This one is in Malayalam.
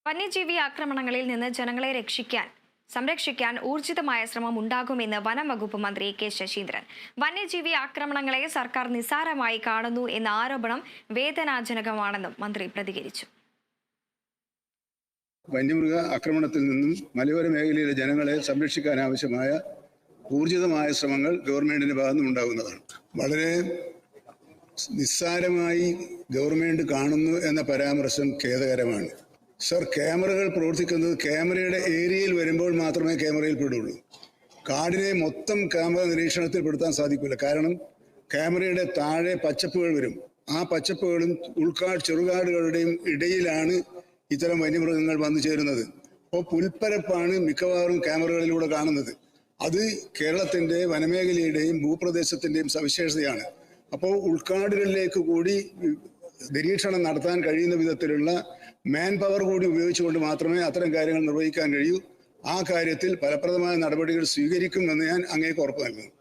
വന്യജീവി ആക്രമണങ്ങളിൽ നിന്ന് ജനങ്ങളെ സംരക്ഷിക്കാൻ ഊർജിതമായ ശ്രമം ഉണ്ടാകുമെന്ന് വനം വകുപ്പ് മന്ത്രി കെ ശശീന്ദ്രൻ. വന്യജീവി ആക്രമണങ്ങളെ സർക്കാർ നിസ്സാരമായി കാണുന്നു എന്ന ആരോപണം വേദനാജനകമാണെന്നും മന്ത്രി പ്രതികരിച്ചു. വന്യമൃഗ ആക്രമണത്തിൽ നിന്നും മലയോര മേഖലയിലെ ജനങ്ങളെ സംരക്ഷിക്കാൻ ആവശ്യമായ ഊർജിതമായ ശ്രമങ്ങൾ ഗവൺമെന്റിന്റെ ഭാഗത്തുനിന്ന് ഉണ്ടാകുന്നതാണ്. വളരെ നിസ്സാരമായി ഗവൺമെന്റ് കാണുന്നു എന്ന പരാമർശം ഖേദകരമാണ്. സർ, ക്യാമറകൾ പ്രവർത്തിക്കുന്നത് ക്യാമറയുടെ ഏരിയയിൽ വരുമ്പോൾ മാത്രമേ ക്യാമറയിൽ പെടുള്ളൂ. കാടിനെ മൊത്തം ക്യാമറ നിരീക്ഷണത്തിൽ പെടുത്താൻ സാധിക്കില്ല. കാരണം ക്യാമറയുടെ താഴെ പച്ചപ്പുകൾ വരും. ആ പച്ചപ്പുകളും ചെറുകാടുകളുടെയും ഇടയിലാണ് ഇത്തരം വന്യമൃഗങ്ങൾ വന്നു ചേരുന്നത്. അപ്പോൾ പുൽപ്പരപ്പാണ് മിക്കവാറും ക്യാമറകളിലൂടെ കാണുന്നത്. അത് കേരളത്തിന്റെ വനമേഖലയുടെയും ഭൂപ്രദേശത്തിന്റെയും സവിശേഷതയാണ്. അപ്പോൾ ഉൾക്കാടുകളിലേക്ക് കൂടി നിരീക്ഷണം നടത്താൻ കഴിയുന്ന വിധത്തിലുള്ള മാൻ പവർ കൂടി ഉപയോഗിച്ചുകൊണ്ട് മാത്രമേ അത്തരം കാര്യങ്ങൾ നിർവഹിക്കാൻ കഴിയൂ. ആ കാര്യത്തിൽ ഫലപ്രദമായ നടപടികൾ സ്വീകരിക്കുമെന്ന് ഞാൻ അങ്ങേക്ക് ഉറപ്പ് നൽകുന്നു.